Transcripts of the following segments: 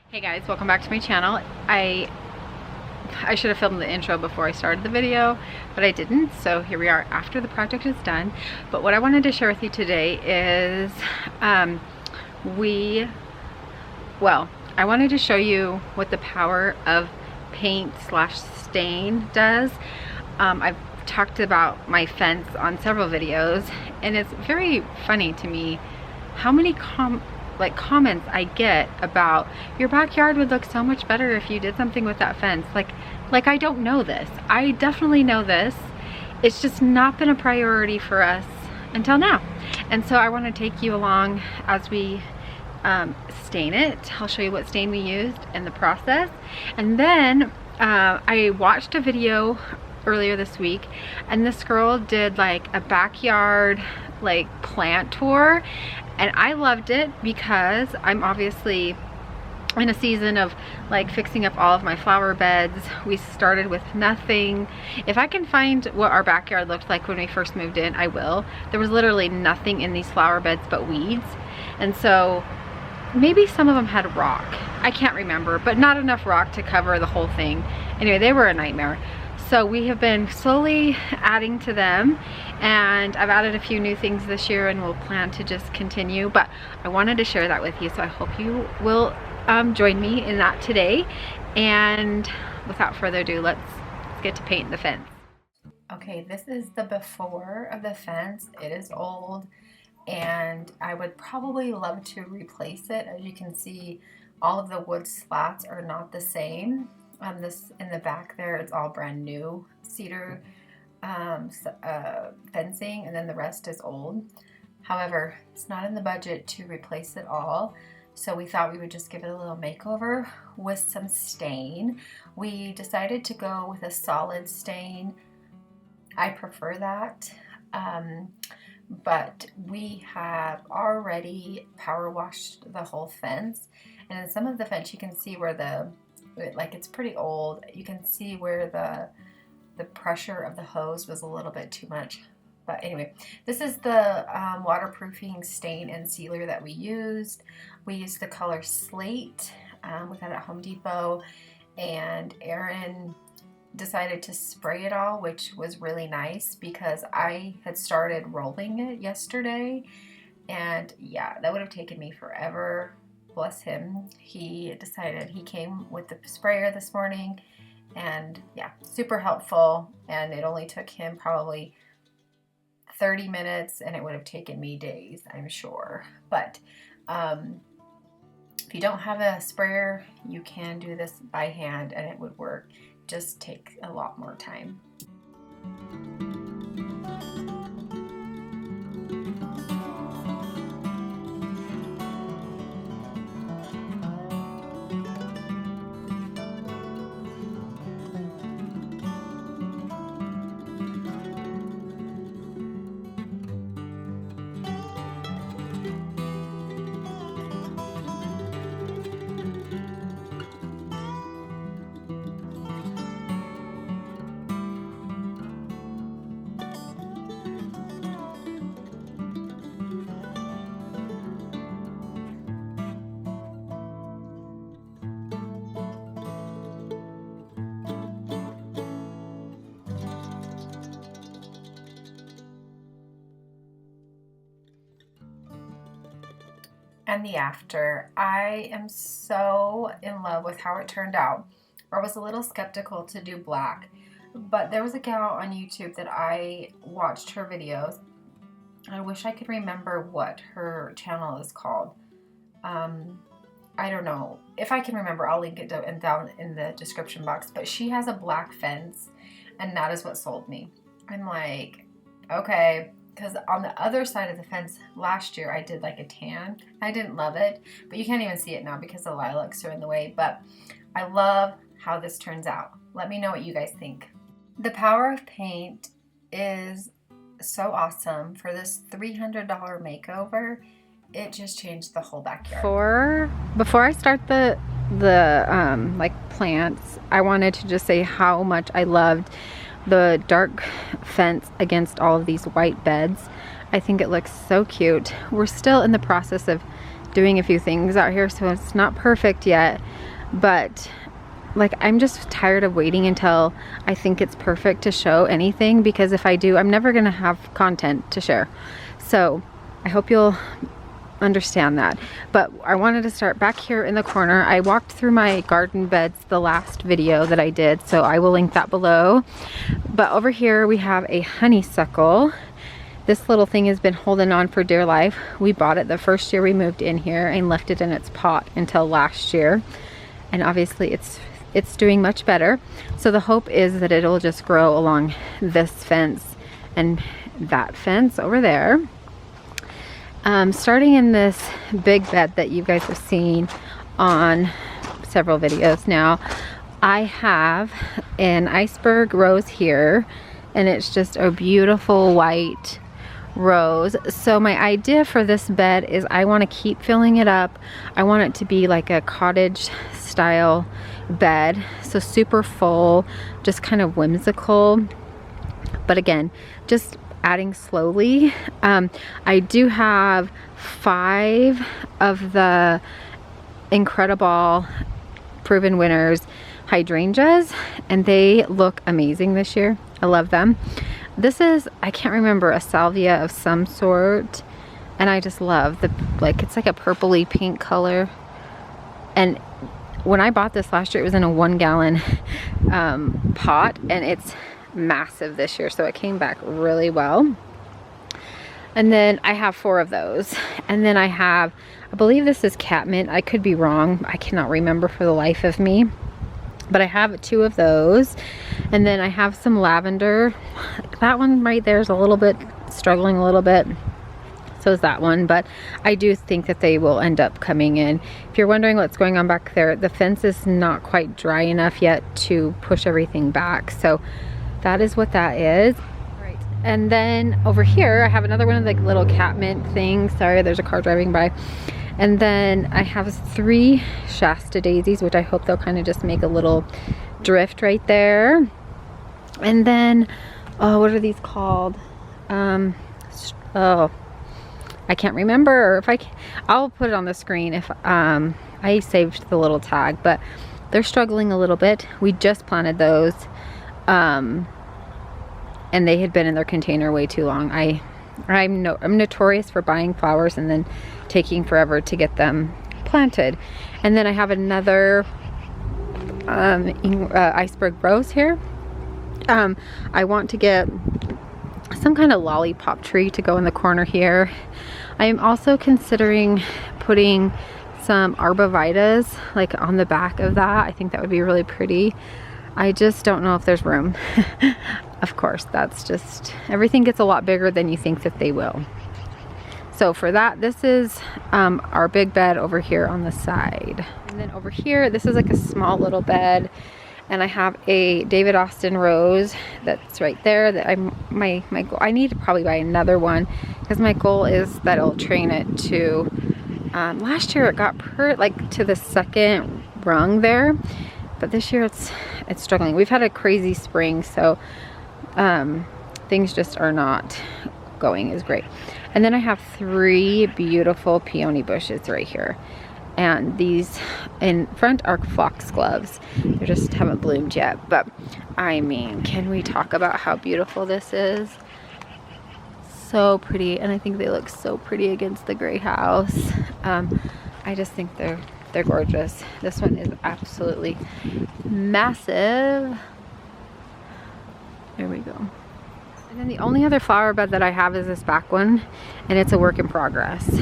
Hey guys, welcome back to my channel. I should have filmed the intro before I started the video, but I didn't, so here we are after the project is done. But what I wanted to share with you today is I wanted to show you what the power of paint slash stain does. I've talked about my fence on several videos, and it's very funny to me how many comments I get about your backyard would look so much better if you did something with that fence. Like I don't know this. I definitely know this. It's just not been a priority for us until now. And so I want to take you along as we stain it. I'll show you what stain we used and the process. And then I watched a video earlier this week, and this girl did like a backyard like plant tour, and I loved it because I'm obviously in a season of like fixing up all of my flower beds. We started with nothing. If I can find what our backyard looked like when we first moved in, I will. There was literally nothing in these flower beds but weeds, and so maybe some of them had rock. I can't remember, but not enough rock to cover the whole thing. Anyway, they were a nightmare. So we have been slowly adding to them, and I've added a few new things this year, and we'll plan to just continue. But I wanted to share that with you, so I hope you will join me in that today. And without further ado, let's get to painting the fence. Okay, this is the before of the fence. It is old, and I would probably love to replace it. As you can see, all of the wood slats are not the same. This in the back there, it's all brand new cedar fencing, and then the rest is old. However, it's not in the budget to replace it all, so we thought we would just give it a little makeover with some stain. We decided to go with a solid stain. I prefer that, but we have already power washed the whole fence, and in some of the fence you can see where it's pretty old. You can see where the pressure of the hose was a little bit too much. But anyway, this is the waterproofing stain and sealer that we used. We used the color Slate. We got it at Home Depot, and Erin decided to spray it all, which was really nice because I had started rolling it yesterday, and yeah, that would have taken me forever. Bless him. He came with the sprayer this morning, and yeah, super helpful, and it only took him probably 30 minutes, and it would have taken me days, I'm sure. But if you don't have a sprayer, you can do this by hand and it would work. Just take a lot more time. And the after. I am so in love with how it turned out. I was a little skeptical to do black, but there was a gal on YouTube that I watched her videos. I wish I could remember what her channel is called. I don't know. If I can remember, I'll link it down in the description box. But she has a black fence, and that is what sold me. I'm like, okay. Because on the other side of the fence last year, I did like a tan. I didn't love it, but you can't even see it now because the lilacs are in the way. But I love how this turns out. Let me know what you guys think. The power of paint is so awesome. For this $300 makeover, it just changed the whole backyard. Before I start the like plants, I wanted to just say how much I loved the dark fence against all of these white beds. I think it looks so cute. We're still in the process of doing a few things out here, so it's not perfect yet, but like I'm just tired of waiting until I think it's perfect to show anything, because if I do, I'm never gonna have content to share. So I hope you'll understand that. But I wanted to start back here in the corner. I walked through my garden beds the last video that I did, so I will link that below. But over here we have a honeysuckle. This little thing has been holding on for dear life. We bought it the first year we moved in here and left it in its pot until last year, and obviously it's doing much better. So the hope is that it'll just grow along this fence and that fence over there. Starting in this big bed that you guys have seen on several videos now, I have an iceberg rose here, and it's just a beautiful white rose. So my idea for this bed is I want to keep filling it up. I want it to be like a cottage style bed, so super full, just kind of whimsical, but again, just adding slowly. I do have 5 of the Incredible Proven Winners hydrangeas, and they look amazing this year. I love them. This is, I can't remember, a salvia of some sort, and I just love the, like, it's like a purpley pink color. And when I bought this last year, it was in a 1 gallon pot, and it's massive this year, so it came back really well. And then I have 4 of those, and then I believe this is catmint. I could be wrong, I cannot remember for the life of me, but I have 2 of those. And then I have some lavender. That one right there is a little bit struggling a little bit, so is that one, but I do think that they will end up coming in. If you're wondering what's going on back there, the fence is not quite dry enough yet to push everything back, so that is what that is. Right. And then over here I have another one of the little catmint things. Sorry, there's a car driving by. And then I have 3 Shasta daisies, which I hope they'll kind of just make a little drift right there. And then, oh, what are these called? Oh, I can't remember. If I'll put it on the screen if I saved the little tag, but they're struggling a little bit. We just planted those. And they had been in their container way too long. I'm notorious for buying flowers and then taking forever to get them planted. And then I have another iceberg rose here. I want to get some kind of lollipop tree to go in the corner here. I am also considering putting some arbovitas like on the back of that. I think that would be really pretty. I just don't know if there's room. Of course, that's just, everything gets a lot bigger than you think that they will. So for that, this is our big bed over here on the side. And then over here, this is like a small little bed. And I have a David Austin rose that's right there that my goal, I need to probably buy another one, because my goal is that it'll train it to, last year it got like to the 2nd rung there. But this year it's struggling. We've had a crazy spring, so things just are not going as great. And then I have 3 beautiful peony bushes right here. And these in front are foxgloves. They just haven't bloomed yet. But I mean, can we talk about how beautiful this is? So pretty, and I think they look so pretty against the gray house. I just think they're gorgeous. This one is absolutely massive. There we go. And then the only other flower bed that I have is this back one, and it's a work in progress.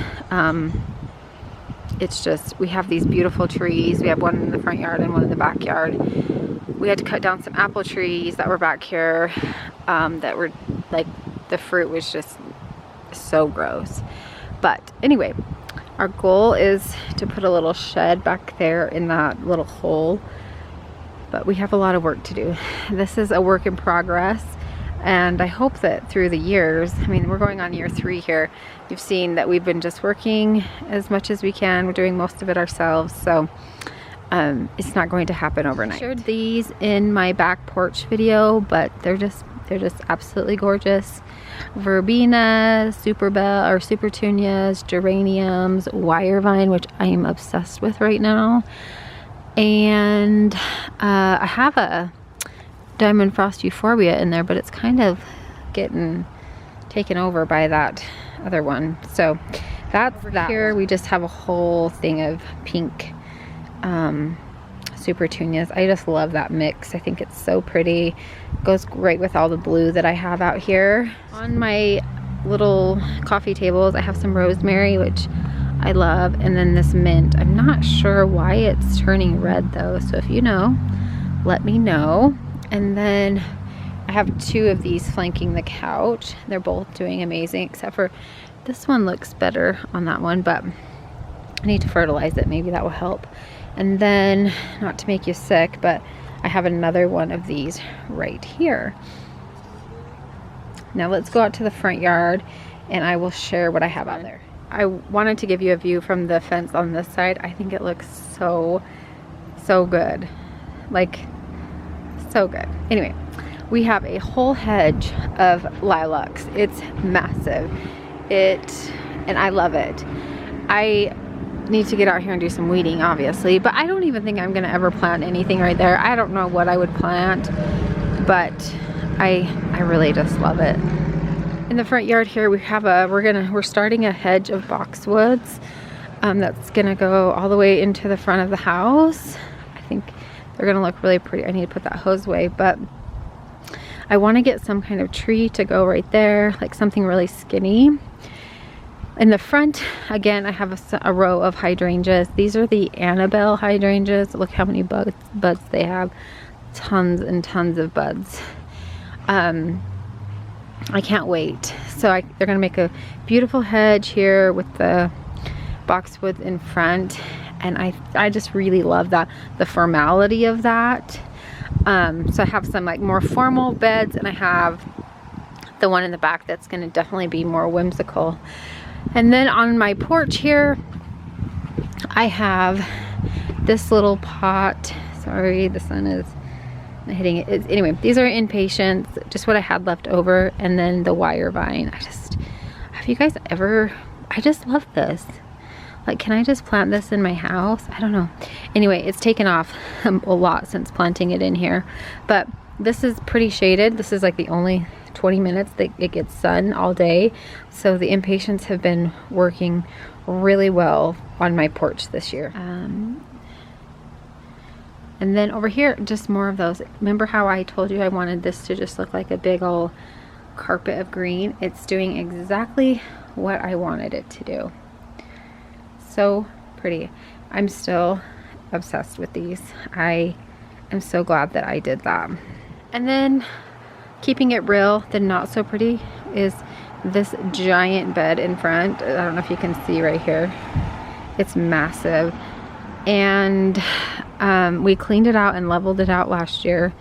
It's just, we have these beautiful trees. We have one in the front yard and one in the backyard. We had to cut down some apple trees that were back here that were like, the fruit was just so gross. But anyway, our goal is to put a little shed back there in that little hole, but we have a lot of work to do. This is a work in progress, and I hope that through the years, I mean, we're going on year 3 here, you've seen that we've been just working as much as we can. We're doing most of it ourselves, so it's not going to happen overnight. I shared these in my back porch video, but they're just absolutely gorgeous. Verbena, supertunias, geraniums, wire vine, which I am obsessed with right now. And I have a diamond frost euphorbia in there, but it's kind of getting taken over by that other one. So that's that. Here we just have a whole thing of pink supertunias. I just love that mix. I think it's so pretty. Goes great with all the blue that I have out here. On my little coffee tables, I have some rosemary, which I love, and then this mint. I'm not sure why it's turning red though, so if you know, let me know. And then I have two of these flanking the couch. They're both doing amazing, except for this one looks better on that one, but I need to fertilize it. Maybe that will help. And then, not to make you sick, but I have another one of these right here. Now let's go out to the front yard and I will share what I have out there. I wanted to give you a view from the fence on this side. I think it looks so good. Like, so good. Anyway, we have a whole hedge of lilacs. It's massive. And I love it. I need to get out here and do some weeding, obviously, but I don't even think I'm gonna ever plant anything right there. I don't know what I would plant, but I really just love it. In the front yard here, we have we're starting a hedge of boxwoods that's gonna go all the way into the front of the house. I think they're gonna look really pretty. I need to put that hose away, but I want to get some kind of tree to go right there, like something really skinny. In the front, again, I have a row of hydrangeas. These are the Annabelle hydrangeas. Look how many buds they have. Tons and tons of buds. I can't wait. So they're gonna make a beautiful hedge here with the boxwoods in front, and I just really love that, the formality of that. So I have some like more formal beds, and I have the one in the back that's gonna definitely be more whimsical. And then on my porch here, I have this little pot. Sorry, the sun is hitting it. Anyway, these are impatiens, just what I had left over, and then the wire vine. Have you guys ever, I just love this. Like, can I just plant this in my house? I don't know. Anyway, it's taken off a lot since planting it in here, but this is pretty shaded. This is like the only 20 minutes that it gets sun all day. So the impatiens have been working really well on my porch this year. And then over here, just more of those. Remember how I told you I wanted this to just look like a big old carpet of green? It's doing exactly what I wanted it to do. So pretty. I'm still obsessed with these. I am so glad that I did that. And then, keeping it real, the not so pretty is this giant bed in front. I don't know if you can see right here. It's massive. And we cleaned it out and leveled it out last year,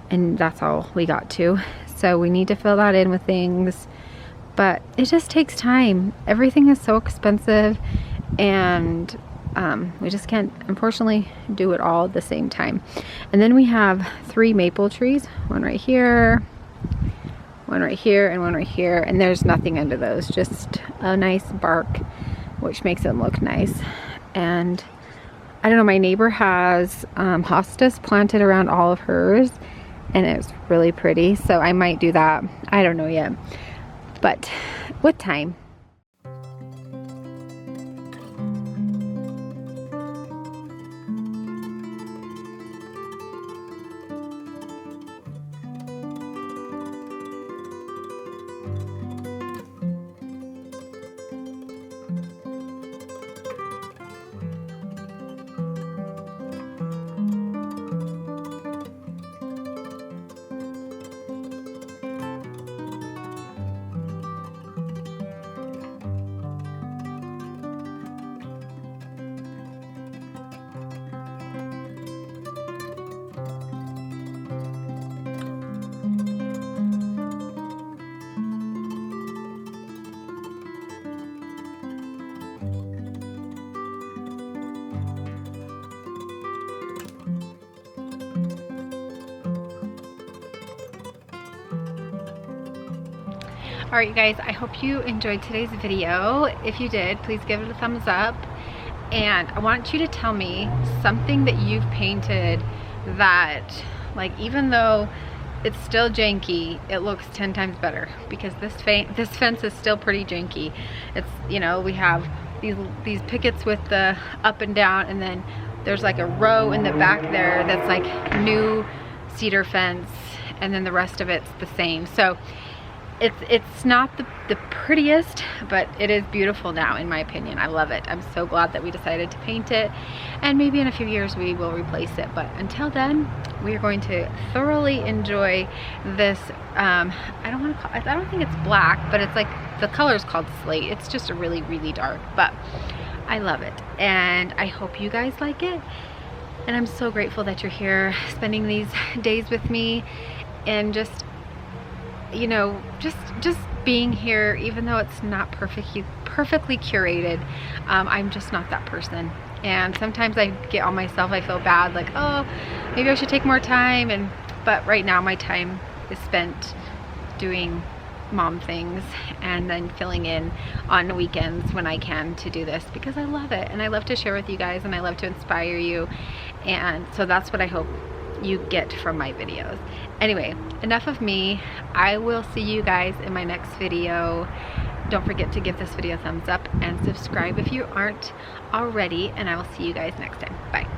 and that's all we got to. So we need to fill that in with things, but it just takes time. Everything is so expensive, and we just can't, unfortunately, do it all at the same time. And then we have 3 maple trees, one right here, one right here, and one right here, and there's nothing under those, just a nice bark, which makes them look nice. And I don't know, my neighbor has hostas planted around all of hers, and it's really pretty, so I might do that. I don't know yet, but with time. Alright you guys, I hope you enjoyed today's video. If you did, please give it a thumbs up. And I want you to tell me something that you've painted that, like, even though it's still janky, it looks 10 times better, because this fence is still pretty janky. It's, you know, we have these pickets with the up and down, and then there's like a row in the back there that's like new cedar fence, and then the rest of it's the same. So it's not the prettiest, but it is beautiful now, in my opinion. I love it. I'm so glad that we decided to paint it, and maybe in a few years we will replace it. But until then, we are going to thoroughly enjoy this. I don't think it's black, but it's like, the color is called slate. It's just a really, really dark, but I love it, and I hope you guys like it. And I'm so grateful that you're here spending these days with me, and just, you know, just being here, even though it's not perfectly curated. I'm just not that person, and sometimes I get on myself. I feel bad, like, oh, maybe I should take more time, but right now my time is spent doing mom things, and then filling in on weekends when I can to do this, because I love it, and I love to share with you guys, and I love to inspire you. And so that's what I hope you get from my videos. Anyway, enough of me. I will see you guys in my next video. Don't forget to give this video a thumbs up and subscribe if you aren't already, and I will see you guys next time. Bye.